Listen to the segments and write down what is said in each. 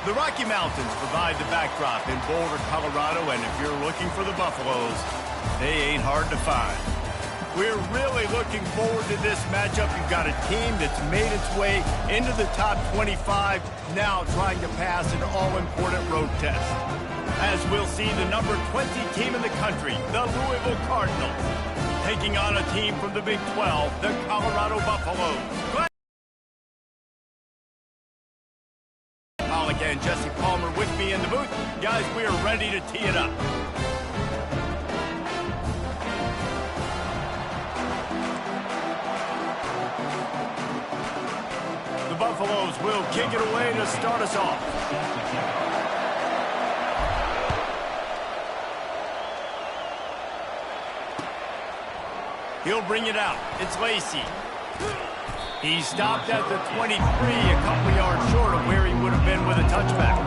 The Rocky Mountains provide the backdrop in Boulder, Colorado, and if you're looking for the Buffaloes, they ain't hard to find. We're really looking forward to this matchup. You've got a team that's made its way into the top 25, now trying to pass an all-important road test. As we'll see the number 20 team in the country, the Louisville Cardinals, taking on a team from the Big 12, the Colorado Buffaloes. And Jesse Palmer with me in the booth. Guys, we are ready to tee it up. The Buffaloes will kick it away to start us off. He'll bring it out. It's Lacey. He stopped at the 23, a couple yards short of where he would have been with a touchback.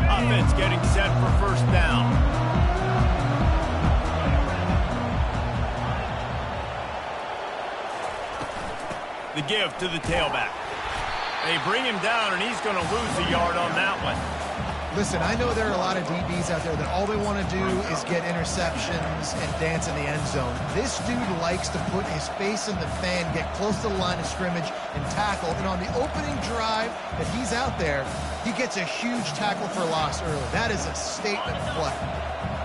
Offense getting set for first down. The give to the tailback. They bring him down, and he's going to lose a yard on that one. Listen, I know there are a lot of DBs out there that all they want to do is get interceptions and dance in the end zone. This dude likes to put his face in the fan, get close to the line of scrimmage, and tackle. And on the opening drive that he's out there, he gets a huge tackle for loss early. That is a statement play.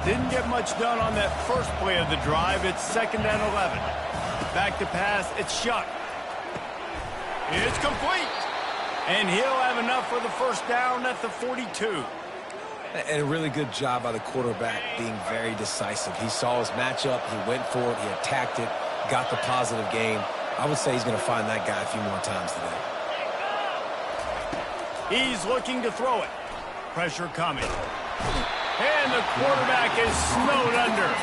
Didn't get much done on that first play of the drive. It's 2nd and 11. Back to pass. It's Shuck. It's complete. And he'll have enough for the first down at the 42. And a really good job by the quarterback being very decisive. He saw his matchup. He went for it. He attacked it. Got the positive gain. I would say he's going to find that guy a few more times today. He's looking to throw it. Pressure coming. And the quarterback is snowed under.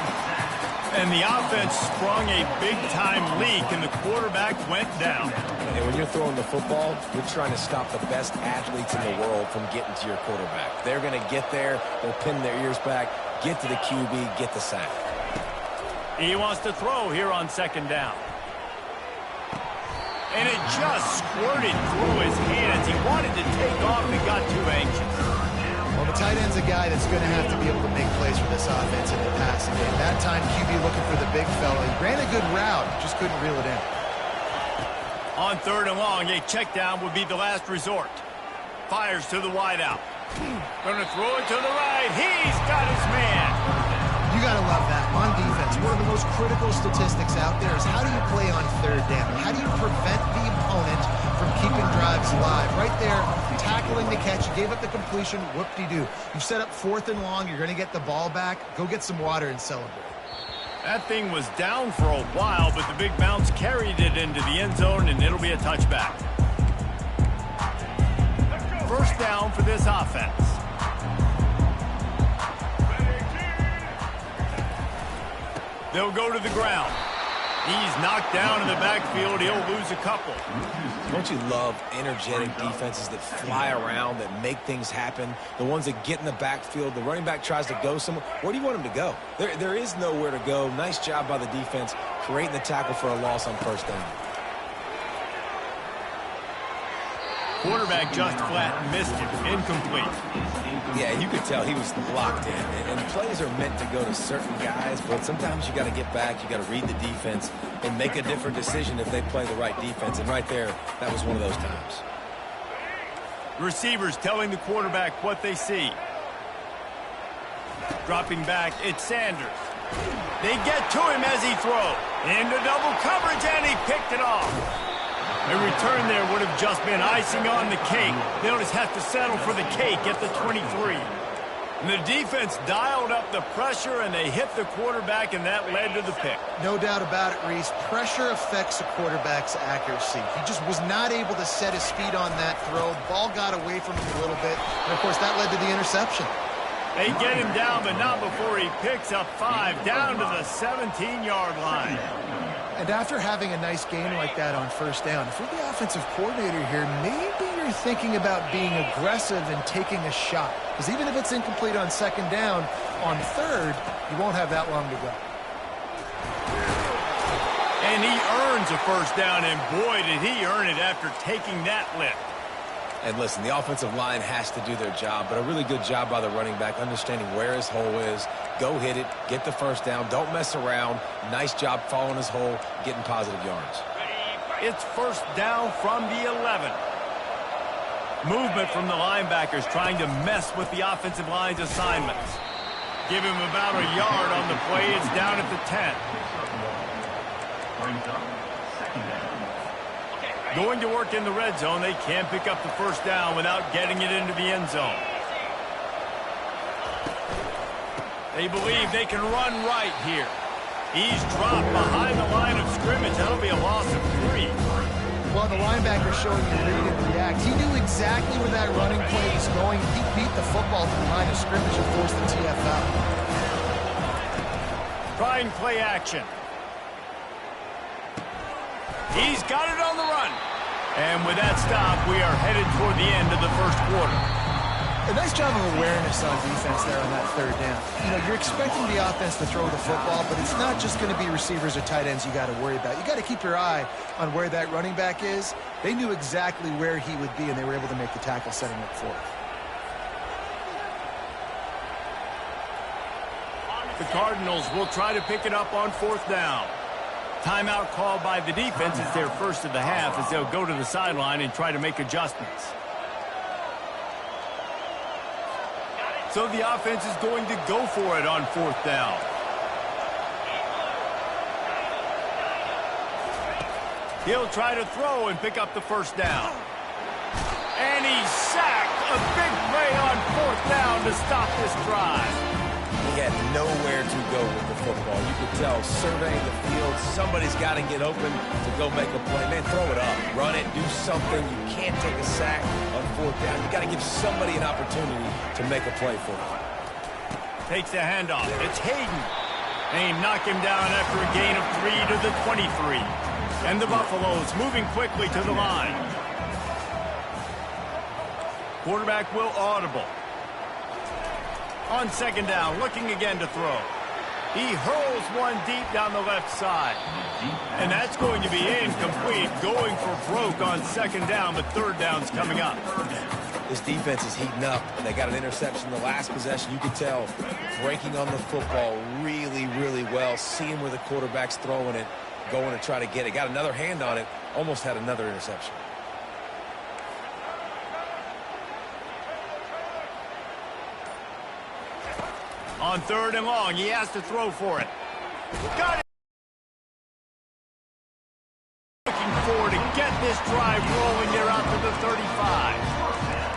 And the offense sprung a big-time leak, and the quarterback went down. And when you're throwing the football, you're trying to stop the best athletes in the world from getting to your quarterback. They're going to get there. They'll pin their ears back, get to the QB, get the sack. He wants to throw here on 2nd down. And it just squirted through his hands. He wanted to take off and got too anxious. Well, the tight end's a guy that's going to have to be able to make plays for this offense in the passing game. That time, QB looking for the big fella. He ran a good route, just couldn't reel it in. On 3rd and long, a check down would be the last resort. Fires to the wideout. Going to throw it to the right. He's got his man. You got to love that. On defense, one of the most critical statistics out there is how do you play on 3rd down? How do you prevent the opponent from keeping drives alive? Right there, tackling the catch. You gave up the completion. Whoop-de-doo. You set up 4th and long. You're going to get the ball back. Go get some water and celebrate. That thing was down for a while, but the big bounce carried it into the end zone, and it'll be a touchback. First down for this offense. They'll go to the ground. He's knocked down in the backfield. He'll lose a couple. Don't you love energetic defenses that fly around, that make things happen? The ones that get in the backfield, the running back tries to go somewhere. Where do you want him to go? There is nowhere to go. Nice job by the defense, creating the tackle for a loss on 1st down. Quarterback just flat missed it. Incomplete. Yeah, you could tell he was locked in. And plays are meant to go to certain guys, but sometimes you got to get back, you got to read the defense, and make a different decision if they play the right defense. And right there, that was one of those times. Receivers telling the quarterback what they see. Dropping back, it's Sanders. They get to him as he throws. Into double coverage, and he picked it off. A return there would have just been icing on the cake. They'll just have to settle for the cake at the 23. And the defense dialed up the pressure, and they hit the quarterback, and that led to the pick. No doubt about it, Reese. Pressure affects a quarterback's accuracy. He just was not able to set his feet on that throw. Ball got away from him a little bit, and, of course, that led to the interception. They get him down, but not before he picks up 5 down to the 17-yard line. And after having a nice game like that on 1st down, if you're the offensive coordinator here, maybe better thinking about being aggressive and taking a shot. Because even if it's incomplete on second down, on third, you won't have that long to go. And he earns a first down, and boy, did he earn it after taking that lift. And listen, the offensive line has to do their job, but a really good job by the running back, understanding where his hole is. Go hit it, get the first down, don't mess around. Nice job following his hole, getting positive yards. It's first down from the 11. Movement from the linebackers trying to mess with the offensive line's assignments. Give him about a yard on the play. It's down at the 10. Going to work in the red zone. They can't pick up the first down without getting it into the end zone. They believe they can run right here. He's dropped behind the line of scrimmage. That'll be a loss of 3. Well, the linebacker showing you read and react. He knew exactly where that running play was going. He beat the football to the line of scrimmage and forced the TFL. Trying play action. He's got it on the run. And with that stop, we are headed toward the end of the first quarter. A nice job of awareness on defense there on that third down. You know, you're expecting the offense to throw the football, but it's not just going to be receivers or tight ends you got to worry about. You got to keep your eye on where that running back is. They knew exactly where he would be, and they were able to make the tackle, setting up for it. The Cardinals will try to pick it up on fourth down. Timeout called by the defense. It's their first of the half as they'll go to the sideline and try to make adjustments. So the offense is going to go for it on fourth down. He'll try to throw and pick up the first down. And he's sacked. A big play on fourth down to stop this drive. He had nowhere to go with the football. You could tell, surveying the field, somebody's got to get open to go make a play. Man, throw it up, run it, do something. You can't take a sack on fourth down. You got to give somebody an opportunity to make a play for him. Takes the handoff. It's Hayden. They knock him down after a gain of 3 to the 23. And the Buffaloes moving quickly to the line. Quarterback will audible. On second down, looking again to throw. He hurls one deep down the left side. And that's going to be incomplete. Going for broke on second down, but third down's coming up. This defense is heating up. They got an interception the last possession. You could tell breaking on the football really, really well. Seeing where the quarterback's throwing it, going to try to get it. Got another hand on it. Almost had another interception. On third and long, he has to throw for it. Got it. Looking forward to get this drive rolling there out to the 35.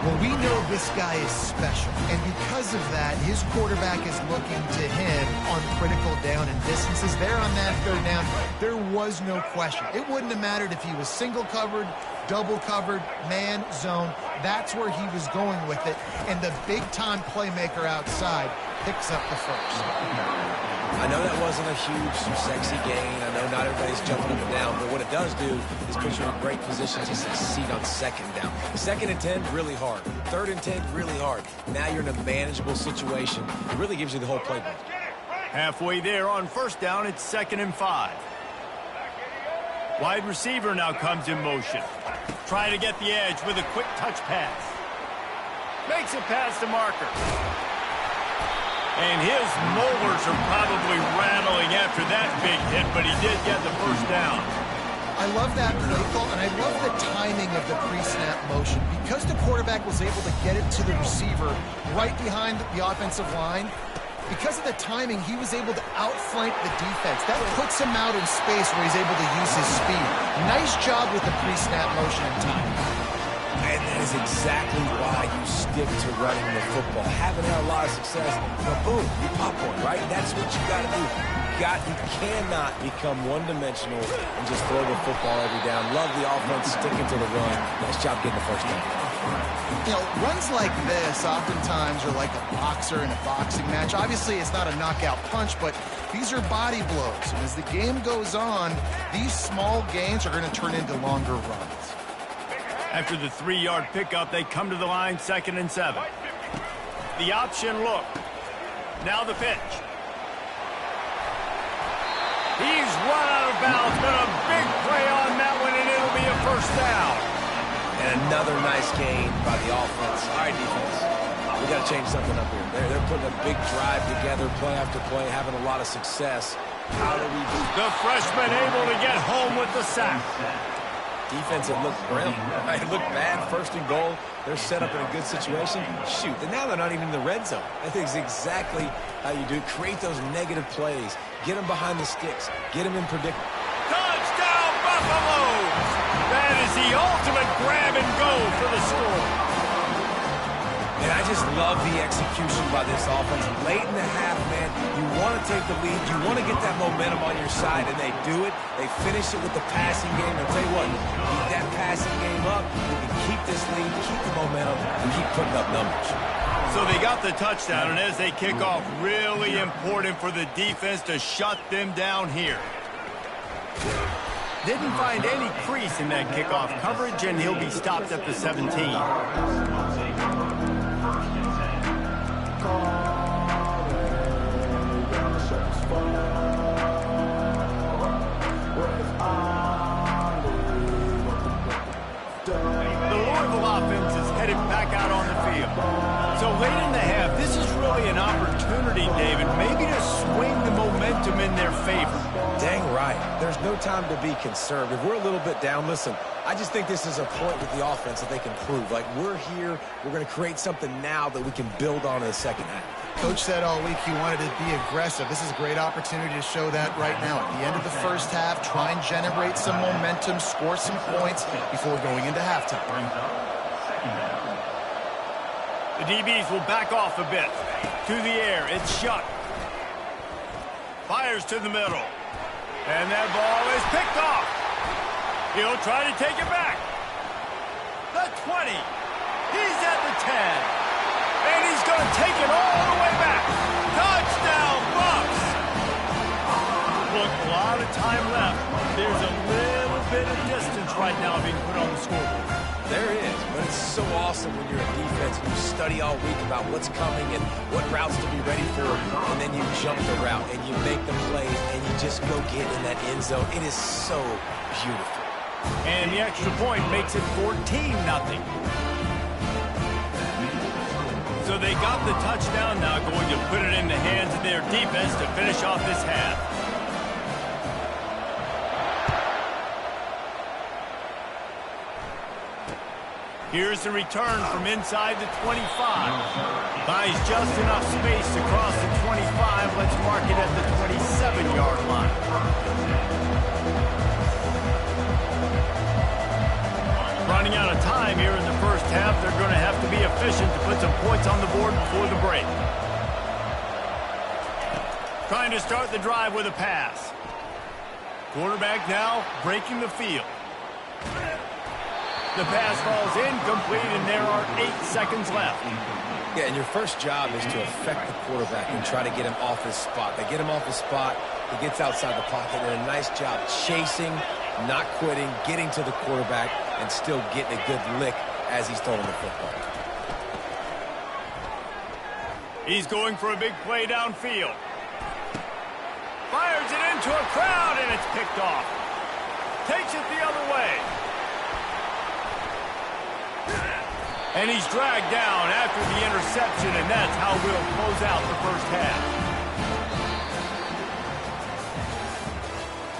Well, we know this guy is special, and because of that, his quarterback is looking to him on critical down and distances. There on that third down, there was no question. It wouldn't have mattered if he was single covered, double covered, man, zone. That's where he was going with it, and the big-time playmaker outside picks up the first. I know that wasn't a huge, sexy gain. I know not everybody's jumping up and down, but what it does do is put you in a great position to succeed on second down. Second and 10, really hard. Third and 10, really hard. Now you're in a manageable situation. It really gives you the whole playbook. Halfway there on first down, it's 2nd and 5. Wide receiver now comes in motion. Trying to get the edge with a quick touch pass. Makes it past the marker. And his molars are probably rattling after that big hit, but he did get the first down. I love that play call, and I love the timing of the pre-snap motion. Because the quarterback was able to get it to the receiver right behind the offensive line, because of the timing, he was able to outflank the defense. That puts him out in space where he's able to use his speed. Nice job with the pre-snap motion and timing. And that is exactly why you stick to running the football. Haven't had a lot of success, but boom, you pop one, right? That's what you got to do. You cannot become one-dimensional and just throw the football every down. Love the offense, sticking to the run. Nice job getting the first down. You know, runs like this oftentimes are like a boxer in a boxing match. Obviously, it's not a knockout punch, but these are body blows. And as the game goes on, these small gains are going to turn into longer runs. After the 3-yard pickup, they come to the line, 2nd and 7. The option look. Now the pitch. He's run out of bounds, but a big play on that one, and it'll be a first down. And another nice gain by the offense. All right, defense. We got to change something up here. They're putting a big drive together, play after play, having a lot of success. How do we do? The freshman able to get home with the sack. Defense, it looked grim. It looked bad, 1st and goal. They're set up in a good situation. Shoot, and now they're not even in the red zone. I think it's exactly how you do it. Create those negative plays. Get them behind the sticks. Get them in predicament. Touchdown, Buffaloes! That is the ultimate grab and go for the score. And I just love the execution by this offense. Late in the half, man, you want to take the lead. You want to get that momentum on your side, and they do it. They finish it with the passing game. I'll tell you what, keep that passing game up. You can keep this lead, keep the momentum, and keep putting up numbers. So they got the touchdown, and as they kick off, really important for the defense to shut them down here. Didn't find any crease in that kickoff coverage, and he'll be stopped at the 17. The Louisville offense is headed back out on the field. So late in the half, this is really an opportunity, David, maybe to swing the momentum in their favor. Dang right. There's no time to be conservative. We're a little bit down. Listen, I just think this is a point with the offense that they can prove. Like, we're here. We're going to create something now that we can build on in the second half. Coach said all week he wanted to be aggressive. This is a great opportunity to show that right now. At the end of the first half, try and generate some momentum, score some points before going into halftime. The DBs will back off a bit. To the air, it's Shuck. Fires to the middle. And that ball is picked off. He'll try to take it back. The 20. He's at the 10. And he's going to take it all the way back. Touchdown, Bucks! Look, a lot of time left. There's a little bit of distance right now being put on the scoreboard. There is, but it's so awesome when you're a defense and you study all week about what's coming and what routes to be ready for, and then you jump the route and you make the plays and you just go get in that end zone. It is so beautiful. And the extra point makes it 14-0. So they got the touchdown, now going to put it in the hands of their defense to finish off this half. Here's the return from inside the 25. Buys just enough space to cross the 25. Let's mark it at the 27-yard line. Running out of time here in the first half. They're going to have to be efficient to put some points on the board before the break. Trying to start the drive with a pass. Quarterback now breaking the field. The pass falls incomplete, and there are 8 seconds left. Yeah, and your first job is to affect the quarterback and try to get him off his spot. They get him off his spot, he gets outside the pocket, and a nice job chasing, not quitting, getting to the quarterback, and still getting a good lick as he's throwing the football. He's going for a big play downfield. Fires it into a crowd, and it's picked off. Takes it the other way. And he's dragged down after the interception, and that's how we'll close out the first half.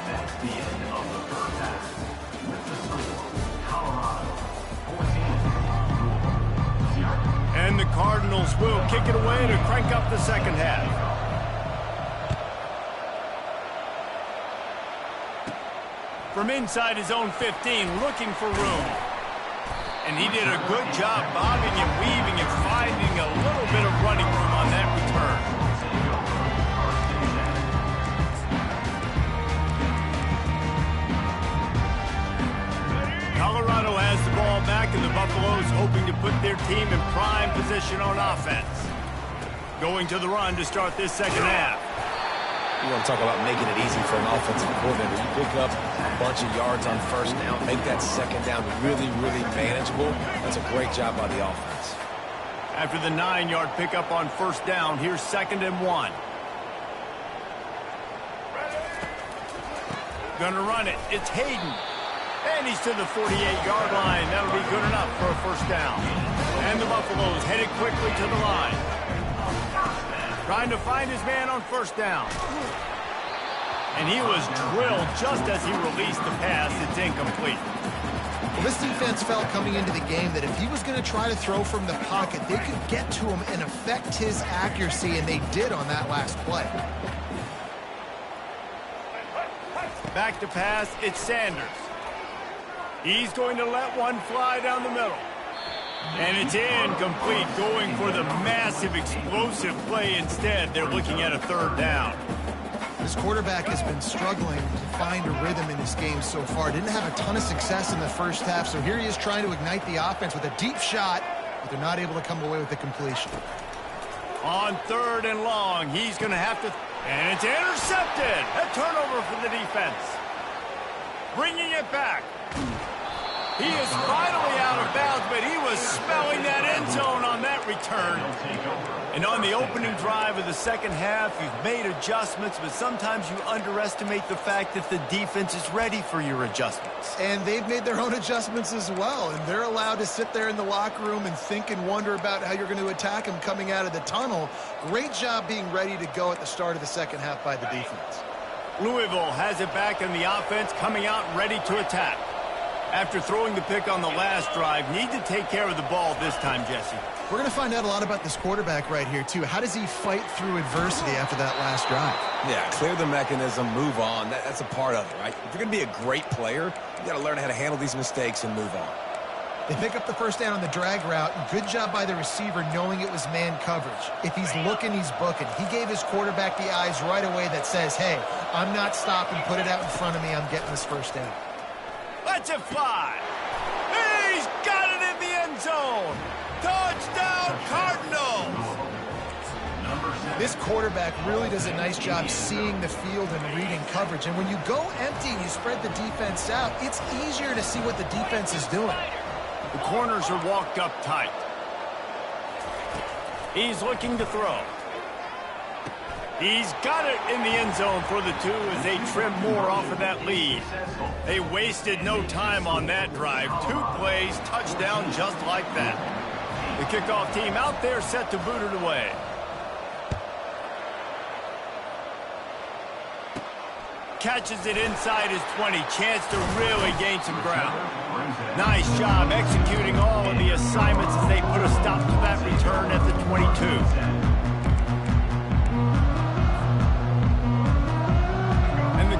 That's the end of the first half. With the score, Colorado 14, And the Cardinals will kick it away to crank up the second half. From inside his own 15, looking for room. And he did a good job bobbing and weaving and finding a little bit of running room on that return. Colorado has the ball back, and the Buffaloes hoping to put their team in prime position on offense. Going to the run to start this second half. You want to talk about making it easy for an offensive coordinator. You pick up a bunch of yards on first down, make that second down really, really manageable. That's a great job by the offense. After the 9-yard pickup on first down, here's 2nd and 1. Gonna run it. It's Hayden. And he's to the 48-yard line. That'll be good enough for a first down. And the Buffaloes headed quickly to the line. Trying to find his man on first down. And he was drilled just as he released the pass. It's incomplete. Well, this defense felt coming into the game that if he was going to try to throw from the pocket, they could get to him and affect his accuracy, and they did on that last play. Back to pass, it's Sanders. He's going to let one fly down the middle. And it's incomplete, going for the massive, explosive play instead. They're looking at a 3rd down. This quarterback has been struggling to find a rhythm in this game so far. Didn't have a ton of success in the first half, so here he is trying to ignite the offense with a deep shot, but they're not able to come away with the completion. On 3rd and long, he's going to have to... And it's intercepted! A turnover for the defense. Bringing it back. He is finally out of bounds, but he was smelling that end zone on that return. And on the opening drive of the second half, you've made adjustments, but sometimes you underestimate the fact that the defense is ready for your adjustments. And they've made their own adjustments as well, and they're allowed to sit there in the locker room and think and wonder about how you're going to attack them coming out of the tunnel. Great job being ready to go at the start of the second half by the defense. Louisville has it back in the offense, coming out ready to attack. After throwing the pick on the last drive, need to take care of the ball this time, Jesse. We're going to find out a lot about this quarterback right here, too. How does he fight through adversity after that last drive? Yeah, clear the mechanism, move on. That's a part of it, right? If you're going to be a great player, you got to learn how to handle these mistakes and move on. They pick up the first down on the drag route. Good job by the receiver knowing it was man coverage. If he's looking, he's booking. He gave his quarterback the eyes right away that says, hey, I'm not stopping. Put it out in front of me. I'm getting this first down. Let's it fly. He's got it in the end zone. Touchdown, Cardinals. This quarterback really does a nice job seeing the field and reading coverage. And when you go empty and you spread the defense out, it's easier to see what the defense is doing. The corners are walked up tight. He's looking to throw. He's got it in the end zone for the 2 as they trim more off of that lead. They wasted no time on that drive. 2 plays, touchdown just like that. The kickoff team out there set to boot it away. Catches it inside his 20. Chance to really gain some ground. Nice job executing all of the assignments as they put a stop to that return at the 22.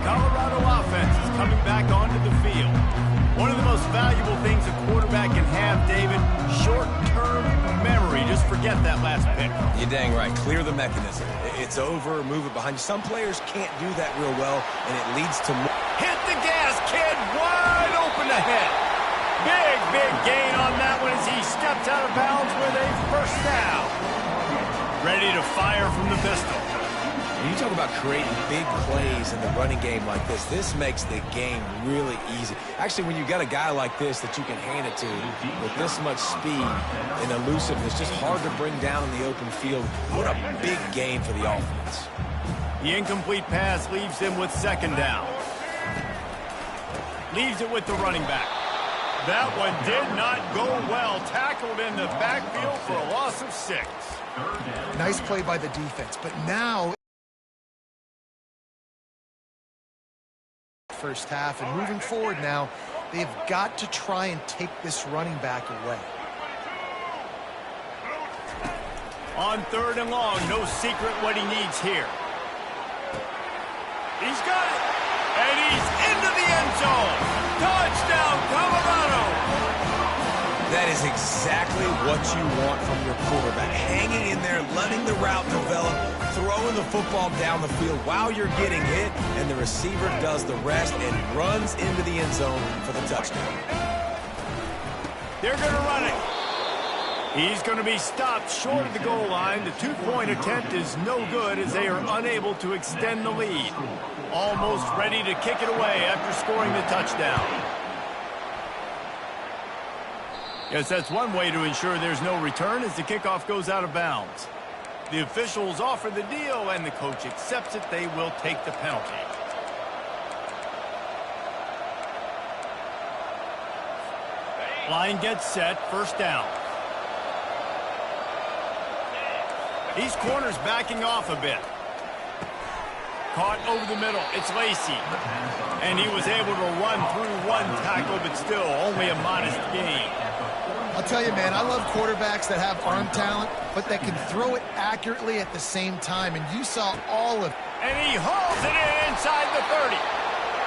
Colorado offense is coming back onto the field. One of the most valuable things a quarterback can have, David, short-term memory. Just forget that last pick. You're dang right. Clear the mechanism. It's over, move it behind you. Some players can't do that real well, and it leads to more. Hit the gas, kid. Wide open ahead. Big gain on that one as he steps out of bounds with a first down. Ready to fire from the pistol. When you talk about creating big plays in the running game like this makes the game really easy. Actually, when you got a guy like this that you can hand it to with this much speed and elusiveness, just hard to bring down in the open field. What a big game for the offense. The incomplete pass leaves them with 2nd down. Leaves it with the running back. That one did not go well. Tackled in the backfield for a loss of 6. Nice play by the defense, but now first half, and moving forward now, they've got to try and take this running back away. On 3rd and long, no secret what he needs here. He's got it, and he's into the end zone. Touchdown, Colorado. That is exactly what you want from your quarterback. Hanging in there, letting the route develop, throwing the football down the field while you're getting hit, and the receiver does the rest and runs into the end zone for the touchdown. They're going to run it. He's going to be stopped short of the goal line. The two-point attempt is no good as they are unable to extend the lead. Almost ready to kick it away after scoring the touchdown. Yes, that's one way to ensure there's no return as the kickoff goes out of bounds. The officials offer the deal, and the coach accepts it. They will take the penalty. Line gets set, first down. These corners backing off a bit. Caught over the middle. It's Lacey. And he was able to run through one tackle, but still only a modest gain. I'll tell you, man, I love quarterbacks that have arm talent, but that can throw it accurately at the same time. And you saw all of it. And he hauls it in inside the 30.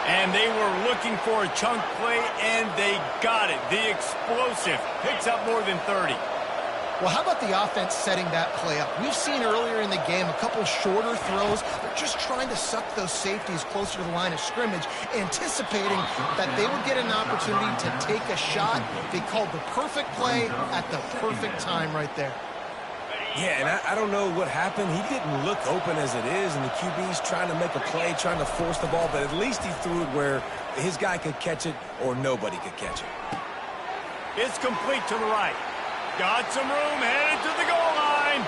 And they were looking for a chunk play, and they got it. The explosive picks up more than 30. Well, how about the offense setting that play up? We've seen earlier in the game a couple shorter throws. They're just trying to suck those safeties closer to the line of scrimmage, anticipating that they would get an opportunity to take a shot. They called the perfect play at the perfect time right there. Yeah, and I don't know what happened. He didn't look open as it is, and the QB's trying to make a play, trying to force the ball, but at least he threw it where his guy could catch it or nobody could catch it. It's complete to the right. Got some room, headed to the goal line.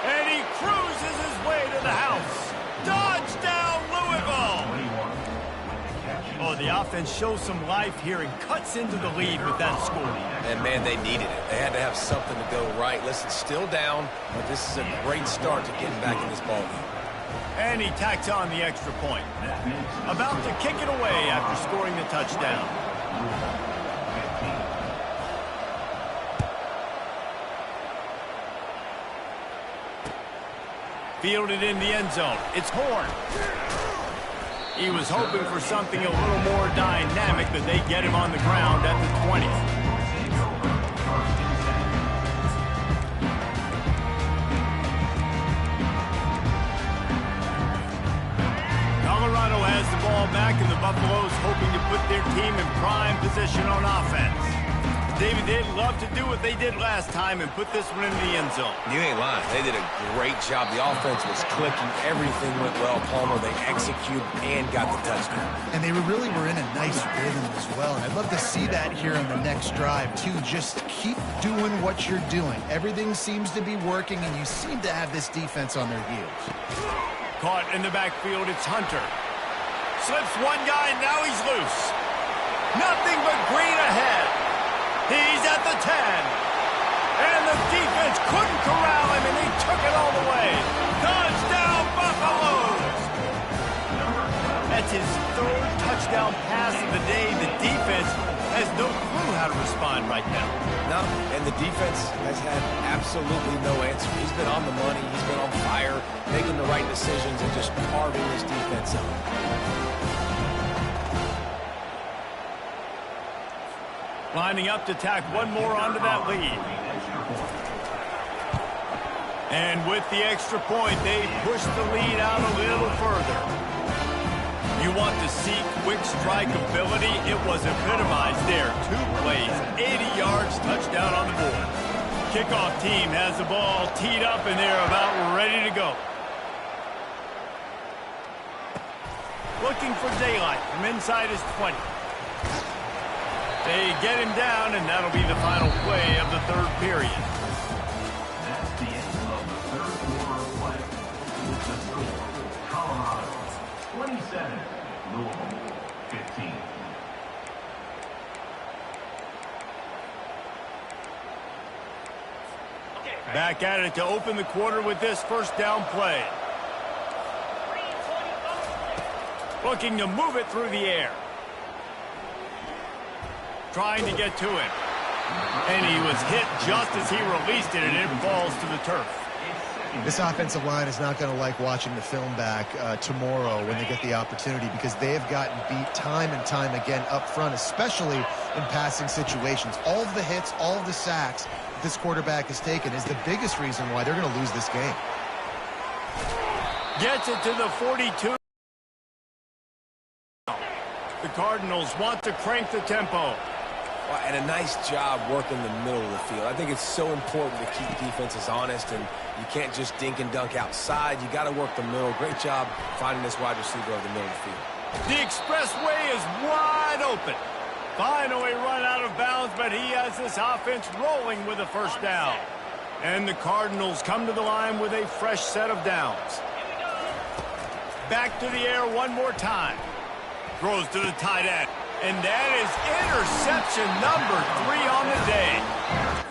And he cruises his way to the house. Touchdown, Louisville! Oh, the offense shows some life here and cuts into the lead with that score. And, man, they needed it. They had to have something to go right. Listen, still down, but this is a great start to getting back in this ballgame. And he tacks on the extra point. About to kick it away after scoring the touchdown. Fielded in the end zone. It's Horn. He was hoping for something a little more dynamic, but they get him on the ground at the 20. Colorado has the ball back, and the Buffaloes hoping to put their team in prime position on offense. David, they'd love to do what they did last time and put this one in the end zone. You ain't lying. They did a great job. The offense was clicking. Everything went well. Palmer, they executed and got the touchdown. And they really were in a nice rhythm as well. And I'd love to see that here on the next drive, too. Just keep doing what you're doing. Everything seems to be working, and you seem to have this defense on their heels. Caught in the backfield, it's Hunter. Slips one guy, now he's loose. Nothing but green ahead. He's at the 10. And the defense couldn't corral him, and he took it all the way. Touchdown, Buffaloes! That's his third touchdown pass of the day. The defense has no clue how to respond right now. No, and the defense has had absolutely no answer. He's been on the money. He's been on fire, making the right decisions, and just carving this defense up. Lining up to tack one more onto that lead. And with the extra point, they push the lead out a little further. You want to see quick strike ability? It was epitomized there. 2 plays, 80 yards, touchdown on the board. Kickoff team has the ball teed up, and they're about ready to go. Looking for daylight from inside his 20. They get him down, and that'll be the final play of the third period. That's the end of the third quarter of play. With the score, Colorado 27, Louisville 15. Back at it to open the quarter with this first down play. Looking to move it through the air. Trying to get to him. And he was hit just as he released it, and it falls to the turf. This offensive line is not going to like watching the film back tomorrow when they get the opportunity, because they have gotten beat time and time again up front, especially in passing situations. All of the hits, all of the sacks that this quarterback has taken is the biggest reason why they're going to lose this game. Gets it to the 42. The Cardinals want to crank the tempo. And a nice job working the middle of the field. I think it's so important to keep defenses honest, and you can't just dink and dunk outside. You got to work the middle. Great job finding this wide receiver over the middle of the field. The expressway is wide open. Finally run out of bounds, but he has this offense rolling with a first down. And the Cardinals come to the line with a fresh set of downs. Back to the air one more time. Throws to the tight end. And that is interception number 3 on the day.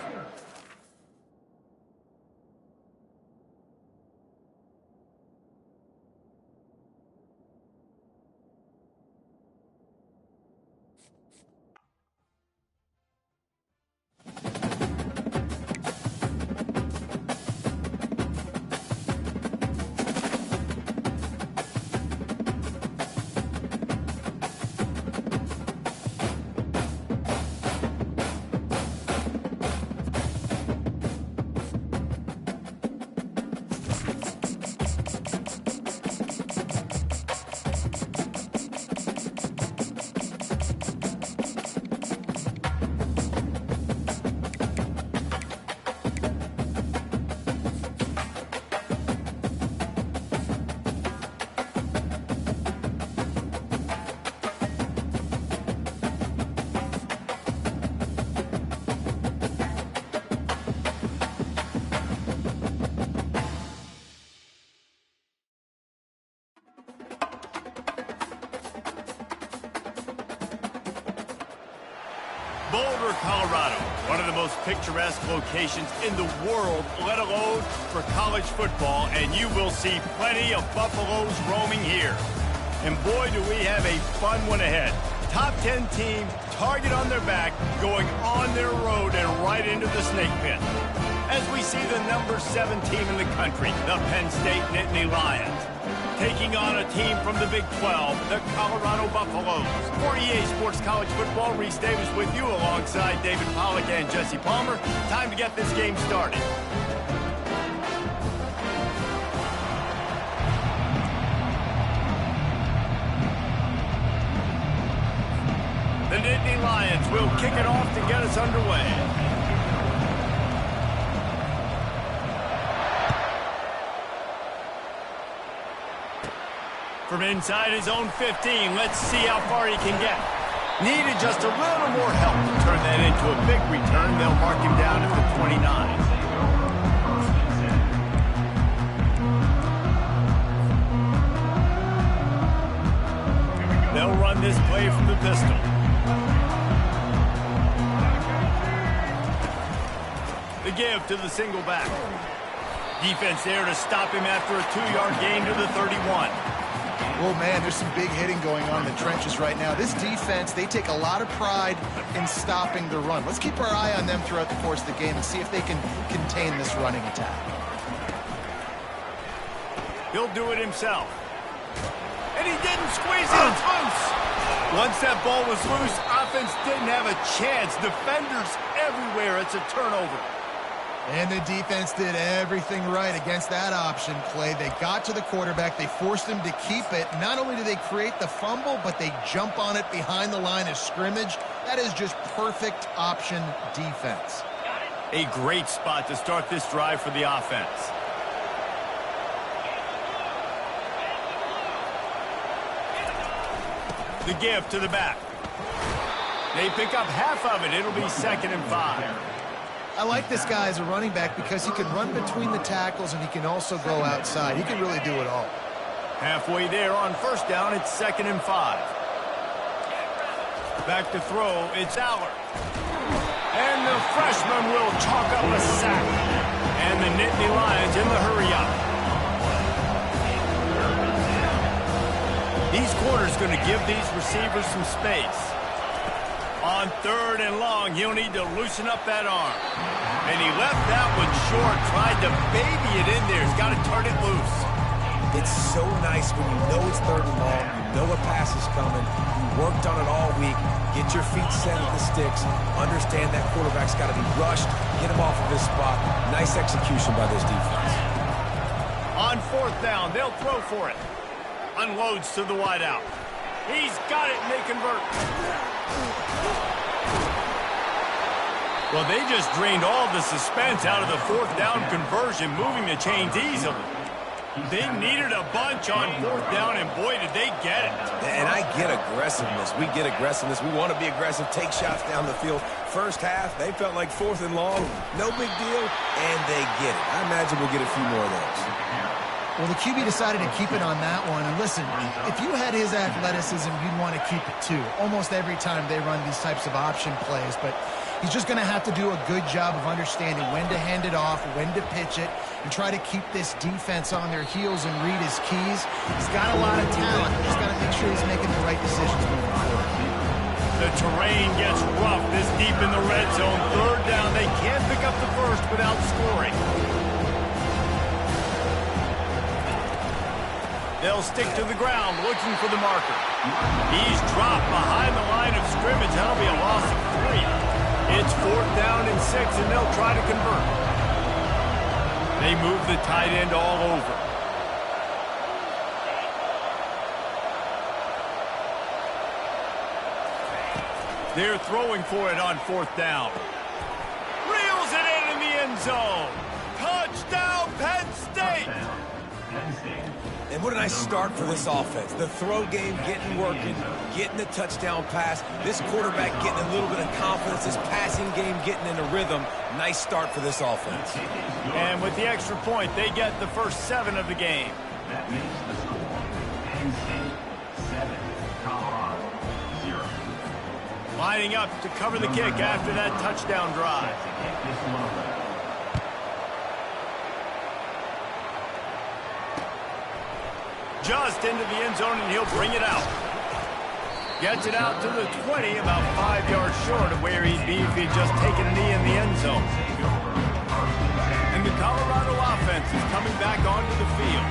Boulder, Colorado, one of the most picturesque locations in the world, let alone for college football, and you will see plenty of Buffaloes roaming here. And boy, do we have a fun one ahead. Top 10 team, target on their back, going on their road and right into the snake pit. As we see the number 7 team in the country, the Penn State Nittany Lions, taking on a team from the Big 12, the Colorado Buffaloes. For EA Sports College Football, Reese Davis with you alongside David Pollack and Jesse Palmer. Time to get this game started. The Nittany Lions will kick it off to get us underway. From inside his own 15, let's see how far he can get. Needed just a little more help to turn that into a big return. They'll mark him down at the 29. They'll run this play from the pistol. The give to the single back. Defense there to stop him after a 2-yard gain to the 31. Oh, man, there's some big hitting going on in the trenches right now. This defense, they take a lot of pride in stopping the run. Let's keep our eye on them throughout the course of the game and see if they can contain this running attack. He'll do it himself. And he didn't squeeze it. It's loose. Once that ball was loose, offense didn't have a chance. Defenders everywhere. It's a turnover. And the defense did everything right against that option play. They got to the quarterback. They forced him to keep it. Not only do they create the fumble, but they jump on it behind the line of scrimmage. That is just perfect option defense. A great spot to start this drive for the offense. The give to the back. They pick up half of it. It'll be 2nd and 5. I like this guy as a running back because he can run between the tackles and he can also go outside. He can really do it all. Halfway there on first down, it's 2nd and 5. Back to throw, it's Allard. And the freshman will chalk up a sack. And the Nittany Lions in the hurry-up. These corners going to give these receivers some space. On 3rd and long, he'll need to loosen up that arm. And he left that one short, tried to baby it in there. He's got to turn it loose. It's so nice when you know it's 3rd and long, you know a pass is coming, you worked on it all week, get your feet set at the sticks, understand that quarterback's got to be rushed, get him off of his spot. Nice execution by this defense. On 4th down, they'll throw for it. Unloads to the wideout. He's got it, and they convert. Well, they just drained all the suspense out of the fourth down conversion, moving the chains easily. They needed a bunch on fourth down, and boy, did they get it. And I get aggressiveness. We get aggressiveness. We want to be aggressive, take shots down the field. First half, they felt like 4th and long. No big deal, and they get it. I imagine we'll get a few more of those. Well, the QB decided to keep it on that one. And listen, if you had his athleticism, you'd want to keep it too. Almost every time they run these types of option plays, but he's just going to have to do a good job of understanding when to hand it off, when to pitch it, and try to keep this defense on their heels and read his keys. He's got a lot of talent. He's got to make sure he's making the right decisions moving forward. The terrain gets rough this deep in the red zone. 3rd down. They can't pick up the first without scoring. They'll stick to the ground looking for the marker. He's dropped behind the line of scrimmage. That'll be a loss of 3. It's 4th down and 6, and they'll try to convert. They move the tight end all over. They're throwing for it on 4th down. Reels it in the end zone. Touchdown, Penn State! And what a nice start for this offense. The throw game getting working, getting the touchdown pass. This quarterback getting a little bit of confidence. This passing game getting in a rhythm. Nice start for this offense. And with the extra point, they get the first 7 of the game. That makes the score Penn State 7, Colorado 0. Lining up to cover the kick after that touchdown drive. Just into the end zone, and he'll bring it out. Gets it out to the 20, about 5 yards short of where he'd be if he'd just taken a knee in the end zone. And the Colorado offense is coming back onto the field.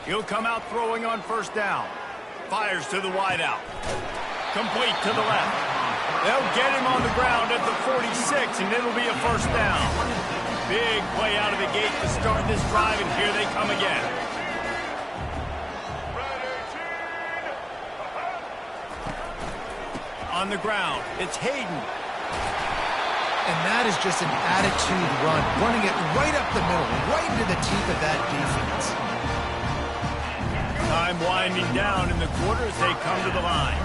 He'll come out throwing on 1st down. Fires to the wideout. Complete to the left. They'll get him on the ground at the 46, and it'll be a 1st down. Big play out of the gate to start this drive, and here they come again. On the ground, it's Hayden. And that is just an attitude run, running it right up the middle, right into the teeth of that defense. Time winding down in the quarter as they come to the line.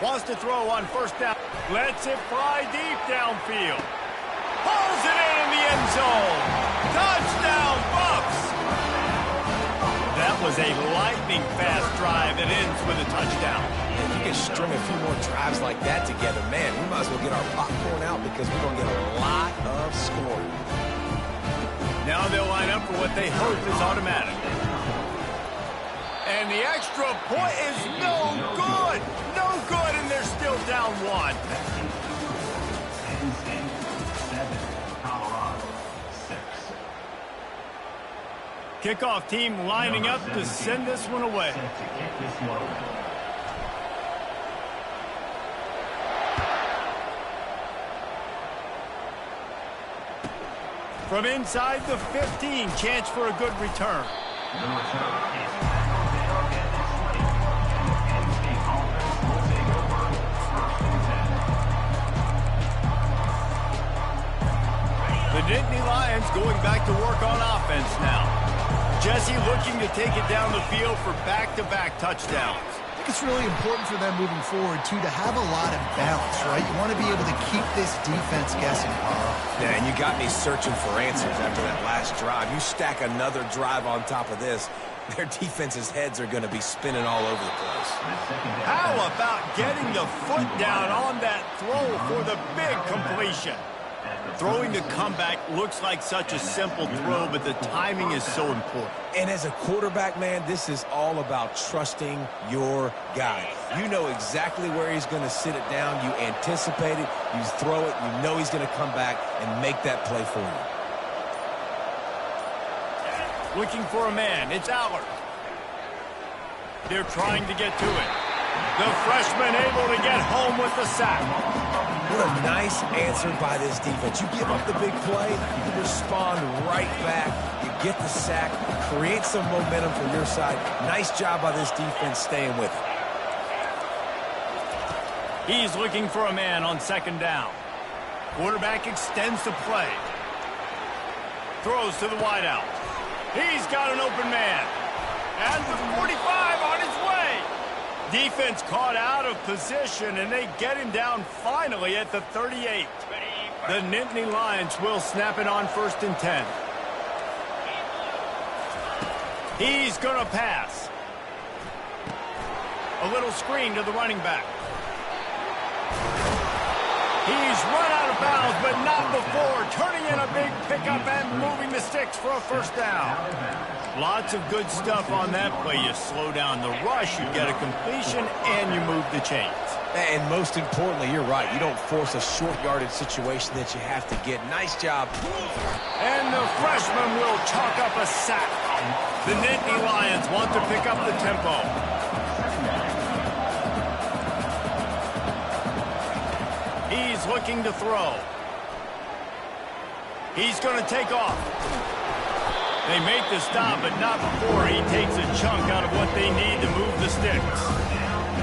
Wants to throw on 1st down. Lets it fly deep downfield. Pulls it in the end zone. Touchdown, Buffs! That was a lightning-fast drive that ends with a touchdown. If you can string a few more drives like that together, man, we might as well get our popcorn out because we're going to get a lot of scoring. Now they'll line up for what they hope is automatic. And the extra point is no good. No good, and they're still down 1. Penn State 7, Colorado 6. Kickoff team lining up to send this one away. Set to kick this one away. From inside the 15, chance for a good return. The return is back on the target at the 20. And the Penn State offense will take over 1st and 10. The Nittany Lions going back to work on offense now. Jesse looking to take it down the field for back-to-back touchdowns. I think it's really important for them moving forward, too, to have a lot of balance, right? You want to be able to keep this defense guessing, Carl. Yeah, and you got me searching for answers after that last drive. You stack another drive on top of this, their defense's heads are going to be spinning all over the place. How about getting the foot down on that throw for the big completion? Throwing the comeback looks like such a simple throw, but the timing is so important. And as a quarterback, man, this is all about trusting your guy. You know exactly where he's going to sit it down. You anticipate it. You throw it. You know he's going to come back and make that play for you. Looking for a man. It's Allard. They're trying to get to it. The freshman able to get home with the sack. What a nice answer by this defense. You give up the big play, you respond right back, you get the sack, create some momentum for your side. Nice job by this defense staying with it. He's looking for a man on second down. Quarterback extends the play. Throws to the wideout. He's got an open man. And the 45 on his way. Defense caught out of position, and they get him down finally at the 38. The Nittany Lions will snap it on 1st and 10. He's going to pass. A little screen to the running back. He's run out of bounds, but not before turning in a big pickup and moving the sticks for a first down. Lots of good stuff on that play. You slow down the rush, you get a completion, and you move the chains. And most importantly, you're right. You don't force a short yardage situation that you have to get. Nice job. And the freshman will chalk up a sack. The Nittany Lions want to pick up the tempo. He's looking to throw. He's going to take off. They make the stop, but not before he takes a chunk out of what they need to move the sticks.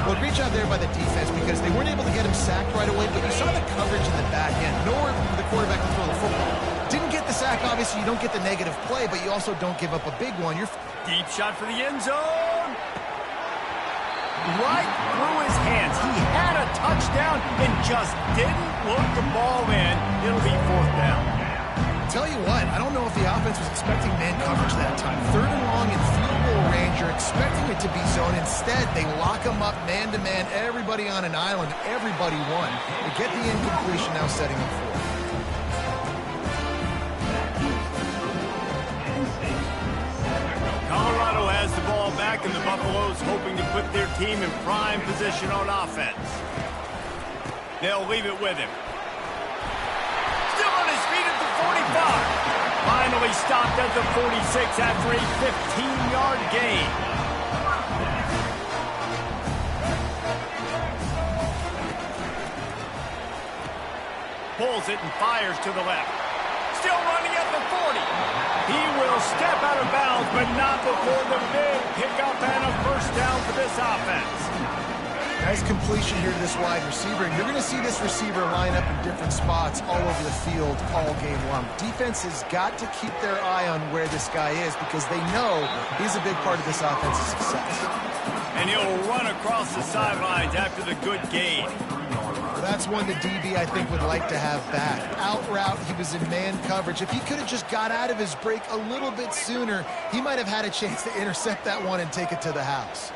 Well, great job there by the defense because they weren't able to get him sacked right away, but you saw the coverage in the back end. Nowhere for the quarterback to throw the football. Didn't get the sack, obviously. You don't get the negative play, but you also don't give up a big one. Deep shot for the end zone. Right through his hands. He had a touchdown and just didn't look the ball in. It'll be 4th down. Tell you what, I don't know if the offense was expecting man coverage that time. 3rd and long in field goal range. You're expecting it to be zone. Instead, they lock him up man-to-man. Everybody on an island. Everybody won. They get the incompletion, now setting him for. Colorado has the ball back, and the Buffaloes hoping to put their team in prime position on offense. They'll leave it with him. Still on his feet at the 45. Finally stopped at the 46 after a 15-yard gain. Pulls it and fires to the left. Still running at the 40. He will step out of bounds, but not before the big pickup and a first down for this offense. Nice completion here to this wide receiver, and you're going to see this receiver line up in different spots all over the field all game long. Defense has got to keep their eye on where this guy is because they know he's a big part of this offense's success. And he'll run across the sidelines after the good gain. That's one the DB, I think, would like to have back. Out route, he was in man coverage. If he could have just got out of his break a little bit sooner, he might have had a chance to intercept that one and take it to the house.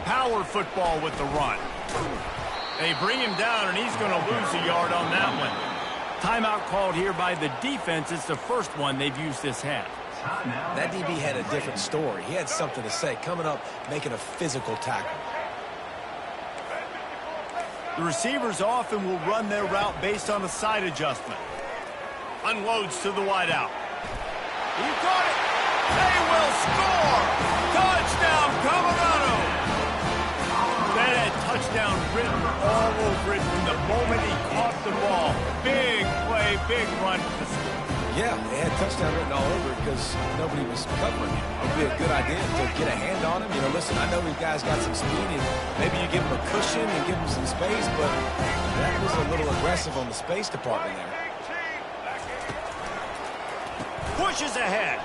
Power football with the run. They bring him down, and he's going to lose a yard on that one. Timeout called here by the defense. It's the first one they've used this half. That DB had a different story. He had something to say, coming up, making a physical tackle. The receivers often will run their route based on a side adjustment. Unloads to the wideout. He got it. They will score. Touchdown, Colorado. That had touchdown written all over it from the moment he caught the ball. Big play, big run for the score. Yeah, they had touchdown written all over it because nobody was covering him. It would be a good idea to get a hand on him. You know, listen, I know these guys got some speed, and maybe you give him a cushion and give him some space, but that was a little aggressive on the space department there. Pushes ahead.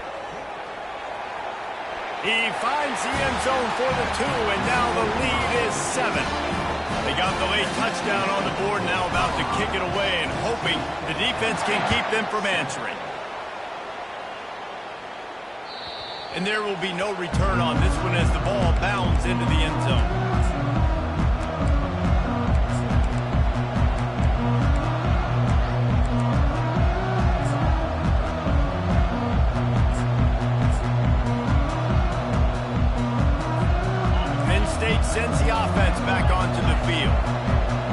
He finds the end zone for the 2, and now the lead is 7. They got the late touchdown on the board, now about to kick it away and hoping the defense can keep them from answering. And there will be no return on this one as the ball bounds into the end zone. Sends the offense back onto the field.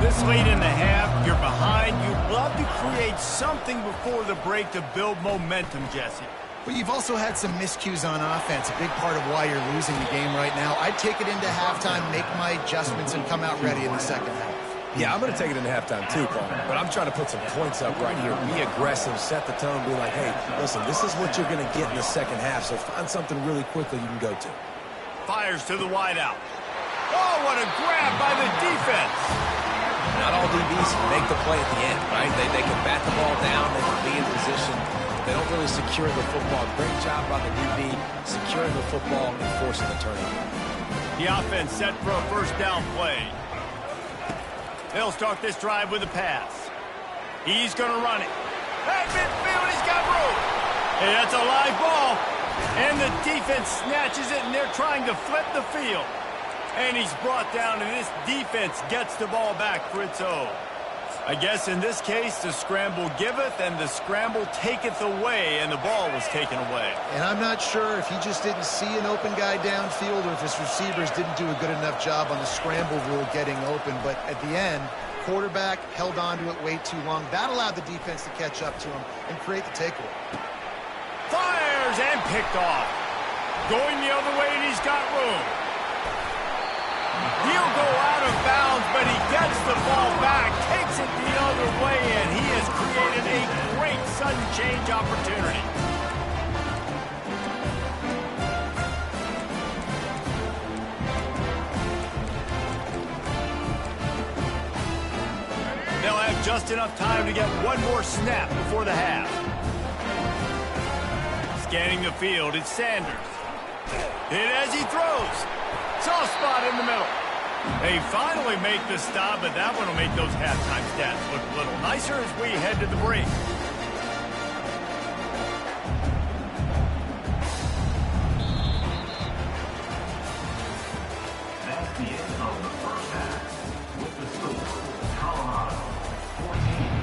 This late in the half, you're behind. You'd love to create something before the break to build momentum, Jesse. But you've also had some miscues on offense, a big part of why you're losing the game right now. I'd take it into halftime, make my adjustments, and come out ready in the second half. Yeah, I'm going to take it into halftime too, Paul. But I'm trying to put some points up right here. Be aggressive, set the tone, be like, hey, listen, this is what you're going to get in the second half, so find something really quickly you can go to. Fires to the wideout. Oh, what a grab by the defense. Not all DBs make the play at the end, right? They can bat the ball down, they can be in position. They don't really secure the football. Great job by the DB securing the football and forcing the turnover. The offense set for a first down play. They'll start this drive with a pass. He's going to run it. Hey, midfield, he's got room. Hey, that's a live ball. And the defense snatches it, and they're trying to flip the field. And he's brought down, and this defense gets the ball back for its own. I guess in this case, the scramble giveth and the scramble taketh away, and the ball was taken away. And I'm not sure if he just didn't see an open guy downfield or if his receivers didn't do a good enough job on the scramble rule getting open. But at the end, quarterback held on to it way too long. That allowed the defense to catch up to him and create the takeaway. Fires and picked off. Going the other way, and he's got room. He'll go out of bounds, but he gets the ball back, takes it the other way, and he has created a great sudden change opportunity. They'll have just enough time to get one more snap before the half. Scanning the field, it's Sanders. Hit as he throws. Soft spot in the middle. They finally make the stop, but that one will make those halftime stats look a little nicer as we head to the break. That's the end of the first half. With the score, Colorado 14,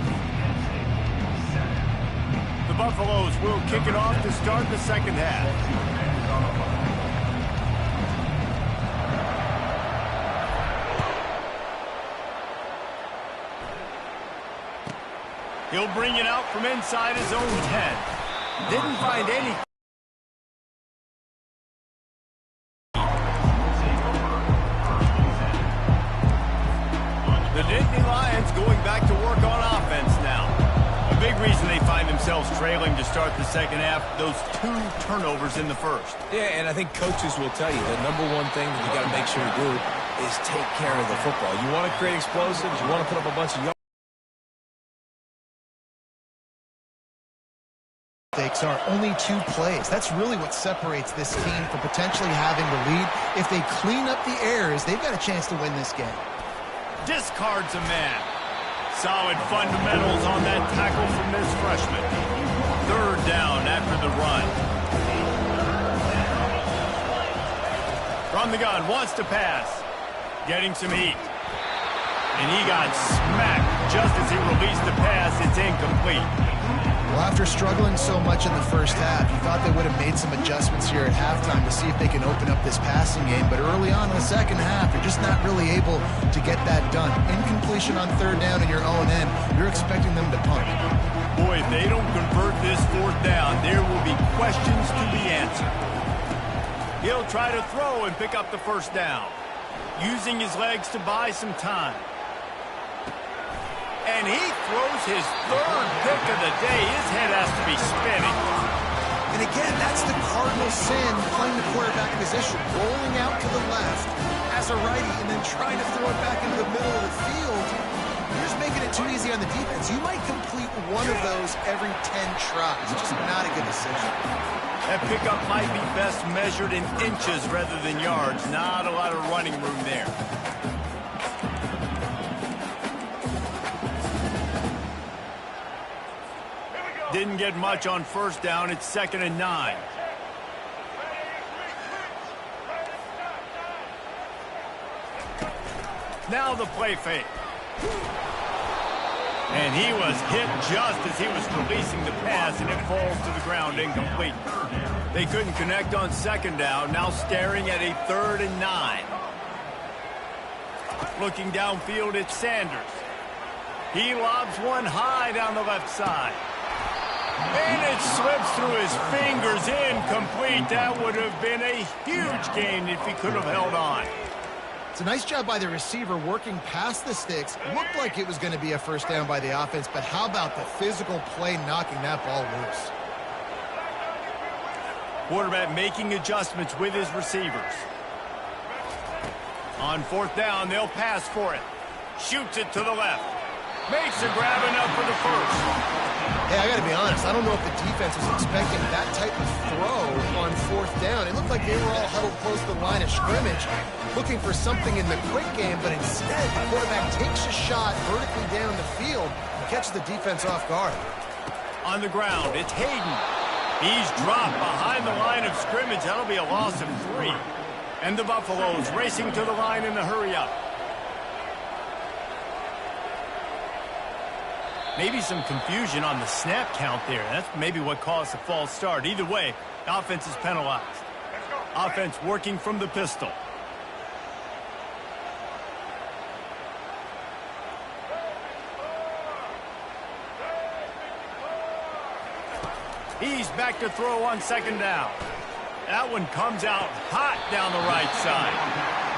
Ncaa 7. The Buffaloes will kick it off to start the second half. He'll bring it out from inside his own 10. Didn't find any. The Nittany Lions going back to work on offense now. A big reason they find themselves trailing to start the second half, those 2 turnovers in the first. Yeah, and I think coaches will tell you the number one thing that you got to make sure you do is take care of the football. You want to create explosives, you want to put up a bunch of yards. Are only 2 plays. That's really what separates this team from potentially having the lead. If they clean up the errors, they've got a chance to win this game. Discards a man. Solid fundamentals on that tackle from this freshman. Third down after the run. From the gun, wants to pass. Getting some heat. And he got smacked just as he released the pass. It's incomplete. Well, after struggling so much in the first half, you thought they would have made some adjustments here at halftime to see if they can open up this passing game. But early on in the second half, you're just not really able to get that done. Incompletion on third down in your own end, you're expecting them to punt. Boy, if they don't convert this fourth down, there will be questions to be answered. He'll try to throw and pick up the first down, using his legs to buy some time. And he throws his third pick of the day. His head has to be spinning. And again, that's the cardinal sin playing the quarterback position, rolling out to the left as a righty and then trying to throw it back into the middle of the field. You're just making it too easy on the defense. You might complete one of those every 10 tries. It's just not a good decision. That pickup might be best measured in inches rather than yards. Not a lot of running room there. Didn't get much on first down. It's 2nd and 9. Now the play fake. And he was hit just as he was releasing the pass, and it falls to the ground incomplete. They couldn't connect on 2nd down. Now staring at a 3rd and 9. Looking downfield, it's Sanders. He lobs one high down the left side. And it slips through his fingers, incomplete. That would have been a huge gain if he could have held on. It's a nice job by the receiver working past the sticks. Looked like it was going to be a first down by the offense, but how about the physical play knocking that ball loose? Quarterback making adjustments with his receivers. On fourth down, they'll pass for it. Shoots it to the left. Makes a grab enough for the first. Hey, I got to be honest. I don't know if the defense was expecting that type of throw on fourth down. It looked like they were all huddled close to the line of scrimmage, looking for something in the quick game, but instead the quarterback takes a shot vertically down the field and catches the defense off guard. On the ground, it's Hayden. He's dropped behind the line of scrimmage. That'll be a loss of 3. And the Buffaloes racing to the line in the hurry-up. Maybe some confusion on the snap count there. That's maybe what caused the false start. Either way, the offense is penalized. Offense working from the pistol. He's back to throw on second down. That one comes out hot down the right side.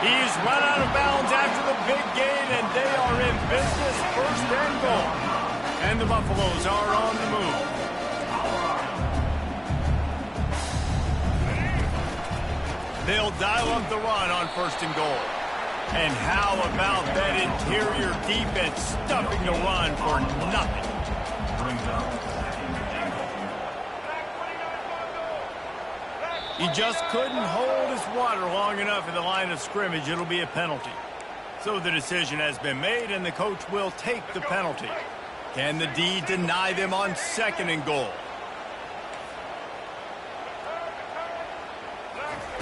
He's run out of bounds after the big gain, and they are in business, first and goal. And the Buffaloes are on the move. They'll dial up the run on first and goal. And how about that interior defense stuffing the run for nothing? He just couldn't hold his water long enough in the line of scrimmage. It'll be a penalty. So the decision has been made, and the coach will take the penalty. Can the D deny them on second and goal?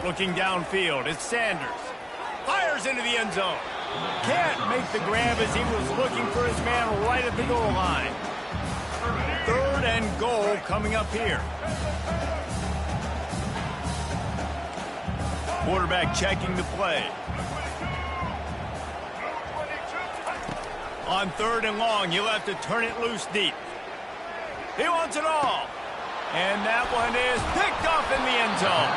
Looking downfield, it's Sanders. Fires into the end zone. Can't make the grab as he was looking for his man right at the goal line. Third and goal coming up here. Quarterback checking the play. On third and long, you'll have to turn it loose deep. He wants it all. And that one is picked off in the end zone.